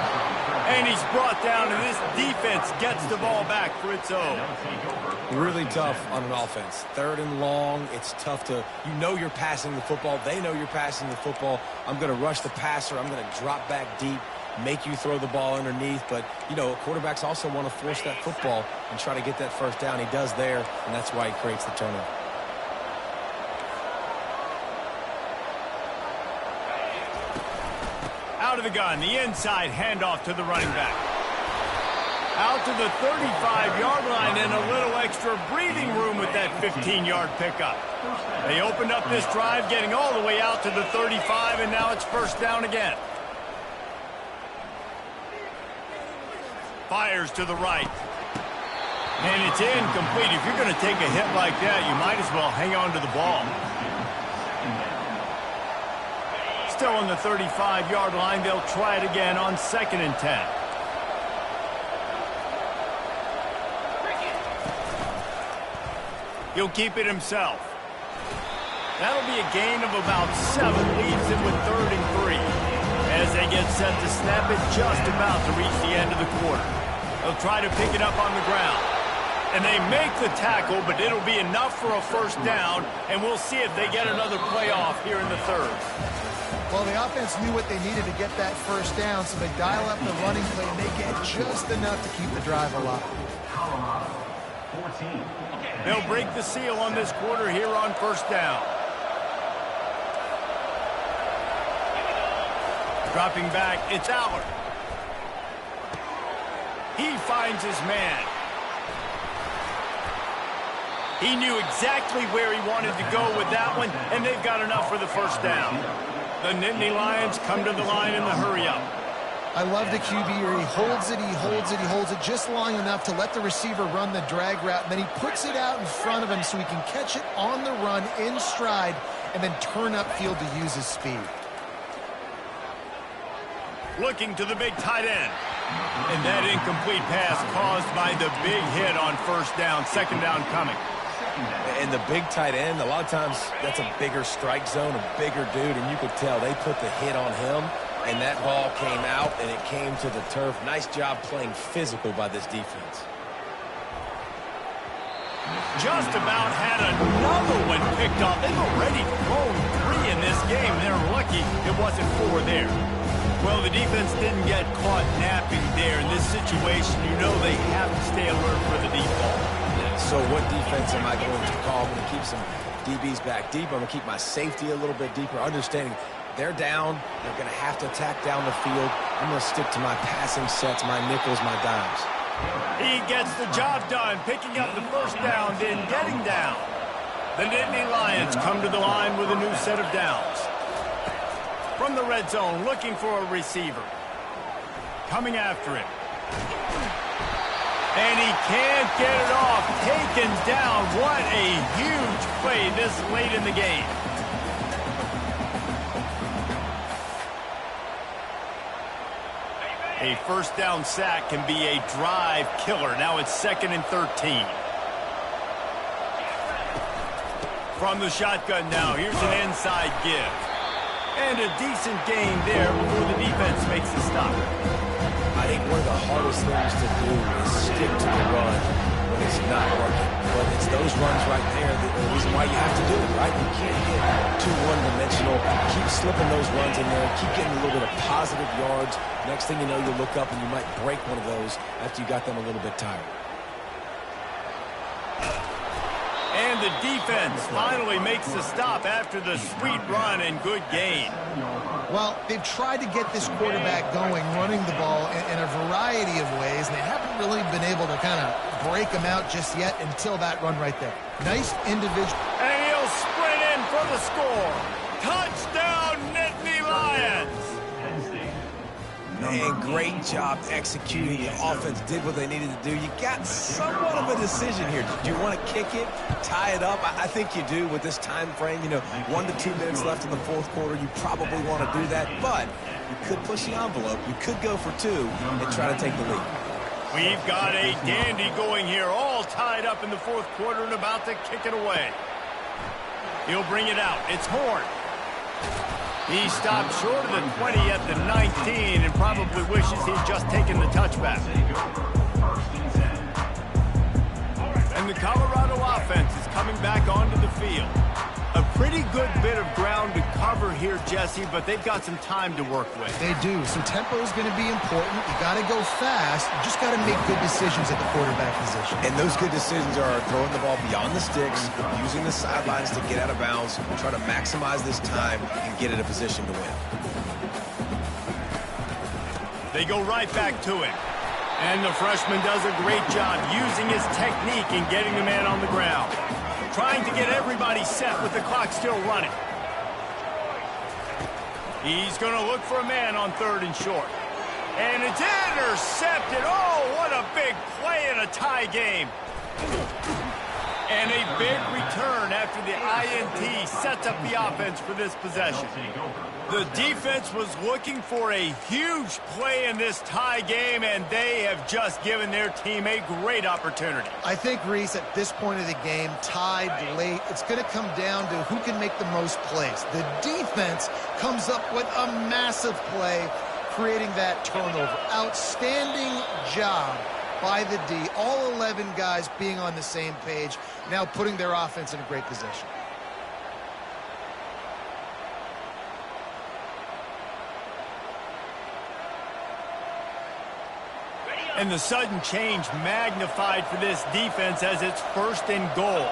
And he's brought down, and this defense gets the ball back for its own. Really tough on an offense. Third and long, it's tough to, you know you're passing the football. They know you're passing the football. I'm going to rush the passer. I'm going to drop back deep, make you throw the ball underneath. But, you know, quarterbacks also want to force that football and try to get that first down. He does there, and that's why he creates the turnover. Out of the gun, the inside handoff to the running back. Out to the 35-yard line and a little extra breathing room with that 15-yard pickup. They opened up this drive, getting all the way out to the 35, and now it's first down again. Fires to the right. And it's incomplete. If you're going to take a hit like that, you might as well hang on to the ball. Still on the 35-yard line. They'll try it again on second and 10. He'll keep it himself. That'll be a gain of about 7, leaves him with third and 3. As they get set to snap it, just about to reach the end of the quarter. They'll try to pick it up on the ground. And they make the tackle, but it'll be enough for a first down, and we'll see if they get another play off here in the third. Well, the offense knew what they needed to get that first down, so they dial up the running play, and they get just enough to keep the drive alive. 14. They'll break the seal on this quarter here on first down. Dropping back, it's Allard. He finds his man. He knew exactly where he wanted to go with that one, and they've got enough for the first down. The Nittany Lions come to the line in the hurry-up. I love the QB here. He holds it, he holds it, he holds it just long enough to let the receiver run the drag route, and then he puts it out in front of him so he can catch it on the run in stride and then turn upfield to use his speed. Looking to the big tight end. And that incomplete pass caused by the big hit on first down. Second down coming. And the big tight end, a lot of times that's a bigger strike zone, a bigger dude, and you could tell they put the hit on him, and that ball came out, and it came to the turf. Nice job playing physical by this defense. Just about had another one picked off. They've already thrown 3 in this game. They're lucky it wasn't 4 there. Well, the defense didn't get caught napping there. In this situation, you know they have to stay alert for the deep ball. So what defense am I going to call? I'm going to keep some DBs back deep. I'm going to keep my safety a little bit deeper, understanding they're down. They're going to have to attack down the field. I'm going to stick to my passing sets, my nickels, my dimes. He gets the job done, picking up the first down, then getting down. The Nittany Lions come to the line with a new set of downs. From the red zone, looking for a receiver. Coming after him. And he can't get it off. Taken down. What a huge play this late in the game. A first down sack can be a drive killer. Now it's 2nd and 13. From the shotgun now, here's an inside give. And a decent gain there before the defense makes the stop. I think one of the hardest things to do is stick to the run when it's not working. But it's those runs right there that are the reason why you have to do it, right? You can't get too one-dimensional. Keep slipping those runs in there. Keep getting a little bit of positive yards. Next thing you know, you look up and you might break one of those after you got them a little bit tired. And the defense finally makes the stop after the sweet run and good gain. Well, they've tried to get this quarterback going, running the ball in a variety of ways, and they haven't really been able to kind of break him out just yet until that run right there. Nice individual. And he'll sprint in for the score. Touchdown, Nittany Lions. Man, great job executing. The offense did what they needed to do. You got somewhat of a decision here. Do you want to kick it, tie it up? I think you do with this time frame. You know, 1 to 2 minutes left in the fourth quarter. You probably want to do that, but you could push the envelope. You could go for 2 and try to take the lead. We've got a dandy going here, all tied up in the fourth quarter and about to kick it away. He'll bring it out. It's Horn. He stopped short of the 20 at the 19 and probably wishes he'd just taken the touchback. And the Colorado offense is coming back onto the field. A pretty good bit of ground to cover here, Jesse, but they've got some time to work with. They do. So tempo is going to be important. You got to go fast. You just got to make good decisions at the quarterback position. And those good decisions are throwing the ball beyond the sticks, using the sidelines to get out of bounds, try to maximize this time and get in a position to win. They go right back to it. And the freshman does a great job using his technique and getting the man on the ground. Trying to get everybody set with the clock still running. He's going to look for a man on 3rd and short. And it's intercepted. Oh, what a big play in a tie game. And a big return after the INT sets up the offense for this possession. The defense was looking for a huge play in this tie game, and they have just given their team a great opportunity. I think, Reese, at this point of the game, tied late, it's going to come down to who can make the most plays. The defense comes up with a massive play, creating that turnover. Outstanding job by the D. All 11 guys being on the same page, now putting their offense in a great position. And the sudden change magnified for this defense as it's 1st and goal.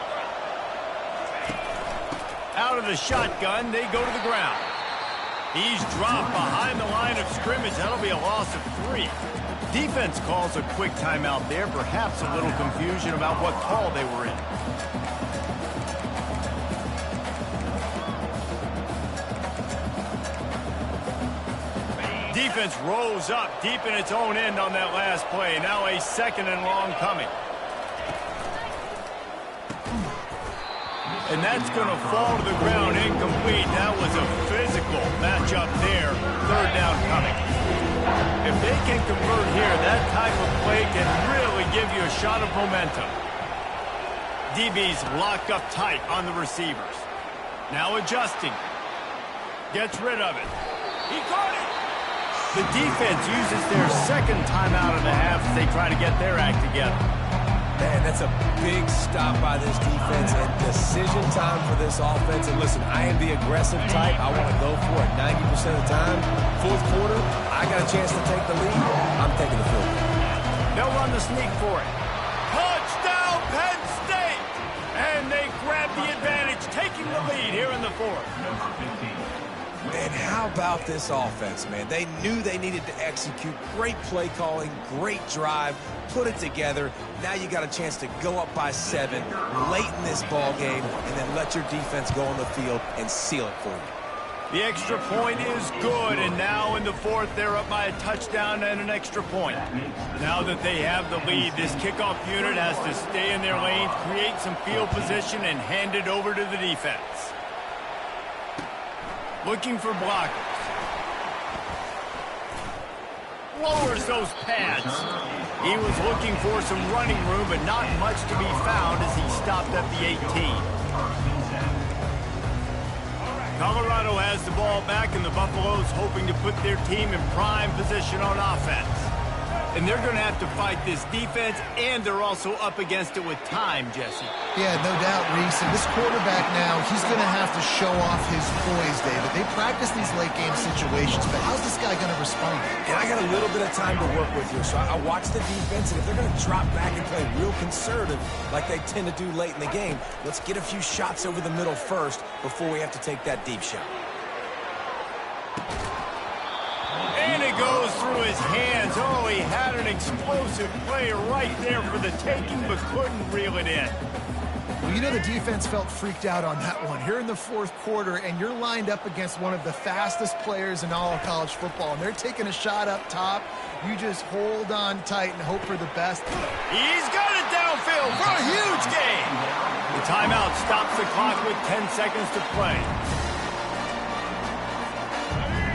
Out of the shotgun, they go to the ground. He's dropped behind the line of scrimmage. That'll be a loss of 3. Defense calls a quick timeout there. Perhaps a little confusion about what call they were in. Defense rose up deep in its own end on that last play. Now a 2nd and long coming. And that's going to fall to the ground incomplete. That was a physical matchup there. 3rd down coming. If they can convert here, that type of play can really give you a shot of momentum. DB's locked up tight on the receivers. Now adjusting. Gets rid of it. He caught it. The defense uses their second timeout of the half as they try to get their act together. Man, that's a big stop by this defense and decision time for this offense. And listen, I am the aggressive type. I want to go for it 90% of the time. Fourth quarter, I got a chance to take the lead. I'm taking the field goal. They'll run the sneak for it. Touchdown, Penn State! And they grab the advantage, taking the lead here in the fourth. Number 15. Man, how about this offense, man? They knew they needed to execute. Great play calling, great drive, put it together. Now you got a chance to go up by 7 late in this ball game and then let your defense go on the field and seal it for you. The extra point is good, and now in the fourth, they're up by a touchdown and an extra point. Now that they have the lead, this kickoff unit has to stay in their lanes, create some field position, and hand it over to the defense. Looking for blockers. Lowers those pads. He was looking for some running room, but not much to be found as he stopped at the 18. Colorado has the ball back, and the Buffaloes hoping to put their team in prime position on offense. And they're going to have to fight this defense, and they're also up against it with time, Jesse. Yeah, no doubt, Reese. And this quarterback now, he's going to have to show off his poise, David. They practice these late-game situations, but how's this guy going to respond? And I got a little bit of time to work with here, so I watch the defense, and if they're going to drop back and play real conservative like they tend to do late in the game, let's get a few shots over the middle first before we have to take that deep shot. And it goes through his hands. Oh, he had an explosive play right there for the taking, but couldn't reel it in. Well, you know the defense felt freaked out on that one. Here in the fourth quarter, and you're lined up against one of the fastest players in all of college football, and they're taking a shot up top. You just hold on tight and hope for the best. He's got it downfield for a huge gain. The timeout stops the clock with 10 seconds to play.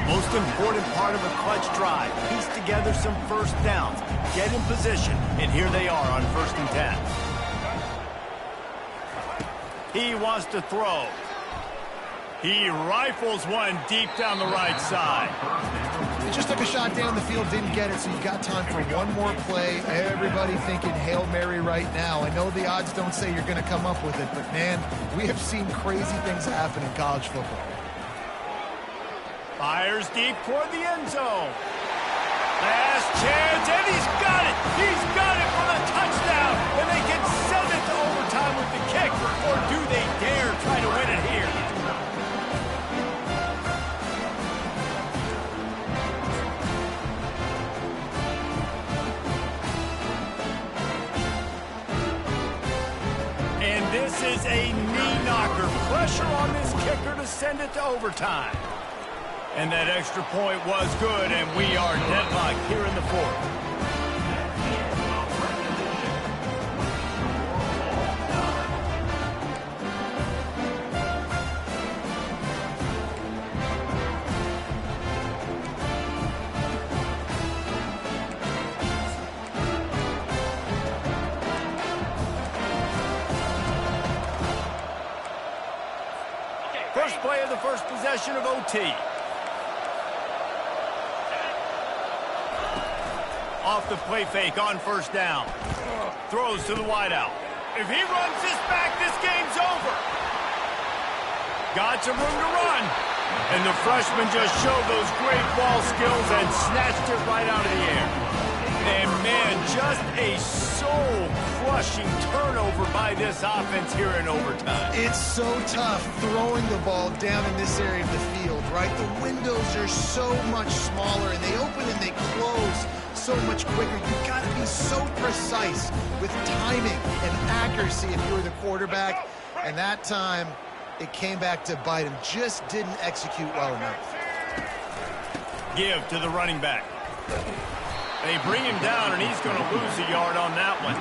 Most important part of a clutch drive, piece together some first downs, get in position, and here they are on 1st and 10. He wants to throw. He rifles one deep down the right side. He just took a shot down the field, didn't get it, so you've got time for one more play. Everybody thinking Hail Mary right now. I know the odds don't say you're going to come up with it, but man, we have seen crazy things happen in college football. Fires deep toward the end zone. Last chance, and he's got it! He's got it for the touchdown! And they can send it to overtime with the kick, or do they dare try to win it here? And this is a knee knocker. Pressure on this kicker to send it to overtime. And that extra point was good, and we are deadlocked here in the fourth. First play of the first possession of OT. Off the play fake on 1st down. Throws to the wideout. If he runs this back, this game's over. Got some room to run. And the freshman just showed those great ball skills and snatched it right out of the air. And man, just a soul-crushing turnover by this offense here in overtime. It's so tough throwing the ball down in this area of the field, right? The windows are so much smaller, and they open and they close so much quicker. You've got to be so precise with timing and accuracy if you were the quarterback. And that time, it came back to bite him. Just didn't execute well enough. Give to the running back. They bring him down, and he's going to lose a yard on that one.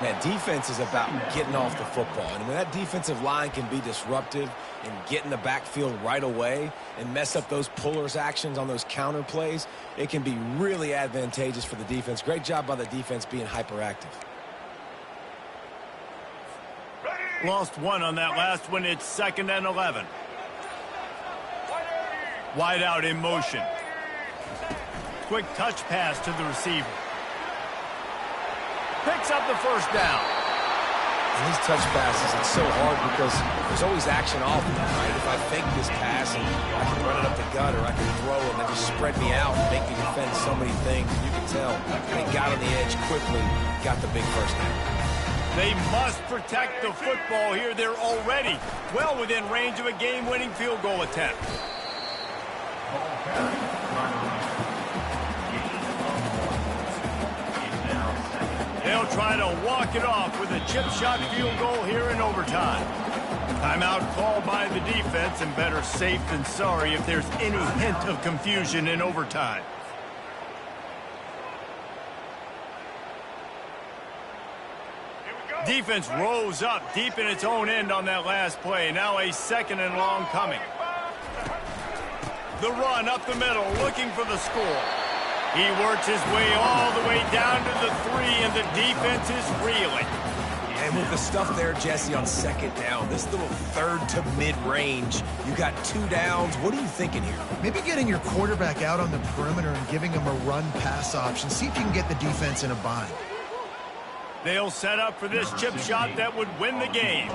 Man, defense is about getting off the football. And when that defensive line can be disruptive and get in the backfield right away and mess up those pullers actions on those counter plays, it can be really advantageous for the defense. Great job by the defense being hyperactive. Lost one on that last one. It's 2nd and 11. Wide out in motion. Quick touch pass to the receiver. Picks up the first down. And these touch passes, it's so hard because there's always action off of them, right? If I fake this pass and I can run it up the gut or I can throw it and then just spread me out and make me defend so many things, you can tell they got on the edge quickly, got the big first down. They must protect the football here. They're already well within range of a game-winning field goal attempt. They'll try to walk it off with a chip shot field goal here in overtime. Timeout called by the defense, and better safe than sorry if there's any hint of confusion in overtime. Defense rose up deep in its own end on that last play. Now a 2nd and long coming. The run up the middle, looking for the score. He works his way all the way down to the 3, and the defense is reeling. And with the stuff there, Jesse, on 2nd down, this little 3rd to mid-range, you got 2 downs. What are you thinking here? Maybe getting your quarterback out on the perimeter and giving him a run-pass option. See if you can get the defense in a bind. They'll set up for this chip shot that would win the game.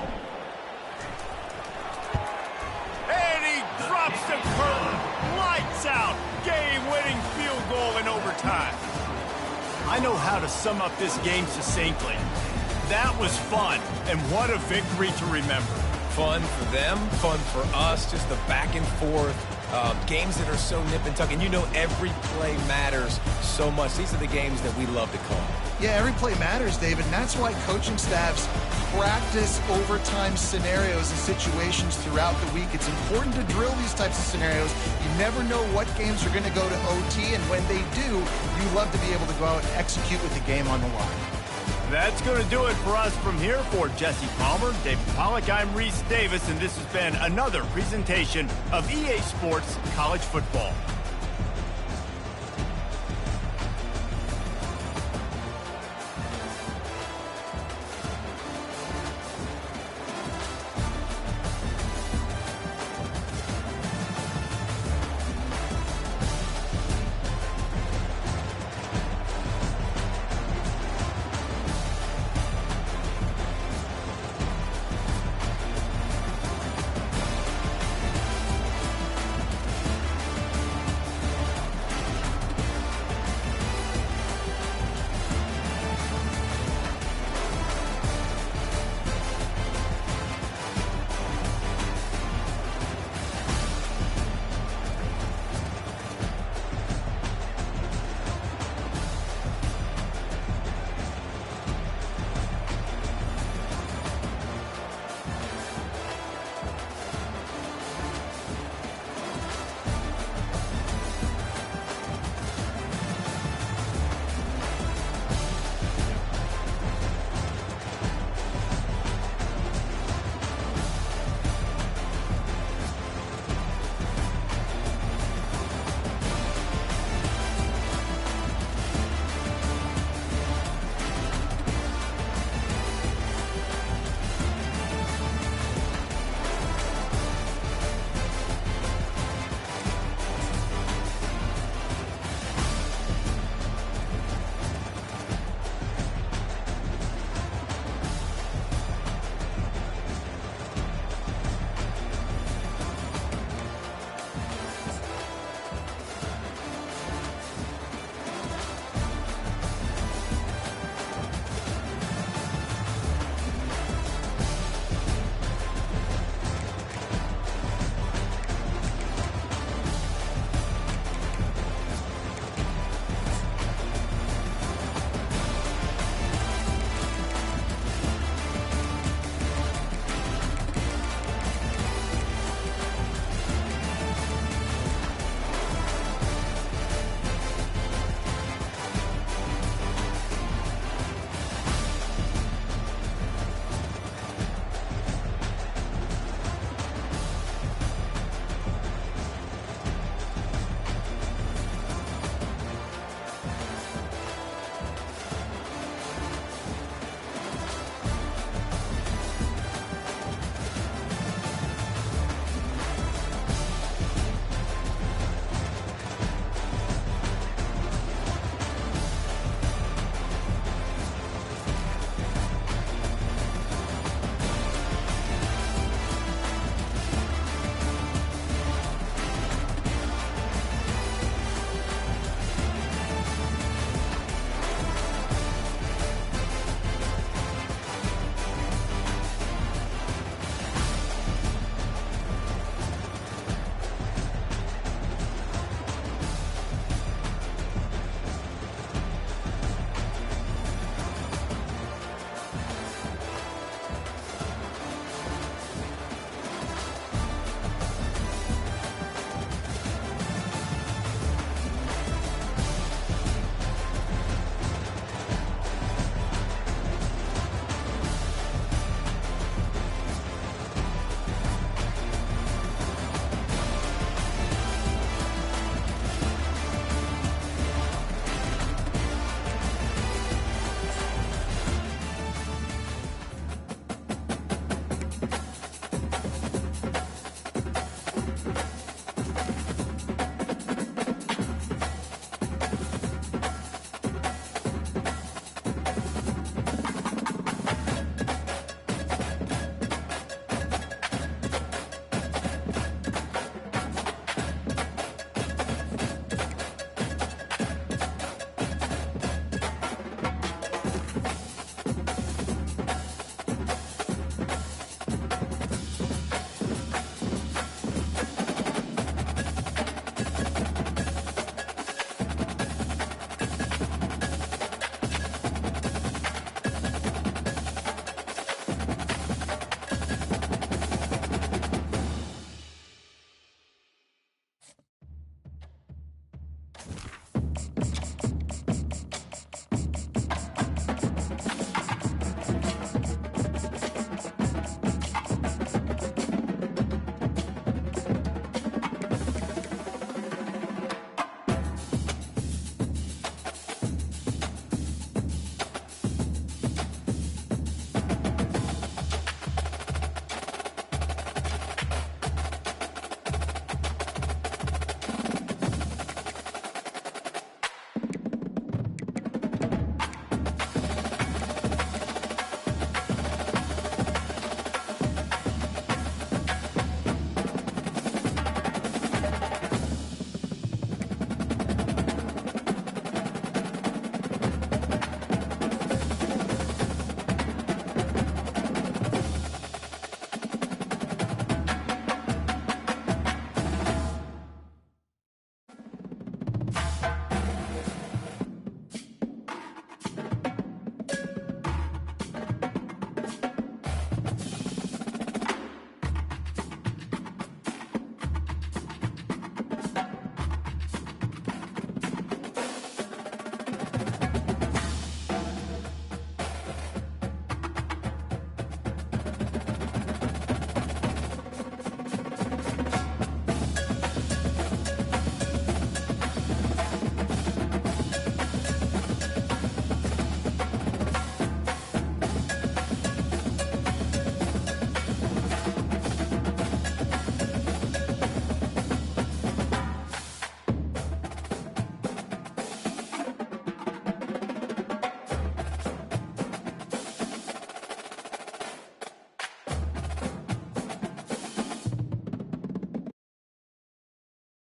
And he drops the curve. Lights out. Game-winning field goal in overtime. I know how to sum up this game succinctly. That was fun, and what a victory to remember. Fun for them, fun for us, just the back and forth. Games that are so nip and tuck, and you know every play matters so much. These are the games that we love to call. Yeah, every play matters, David, and that's why coaching staffs practice overtime scenarios and situations throughout the week. It's important to drill these types of scenarios. You never know what games are going to go to OT, and when they do, you love to be able to go out and execute with the game on the line. That's going to do it for us from here. For Jesse Palmer, David Pollack, I'm Reese Davis, and this has been another presentation of EA Sports College Football.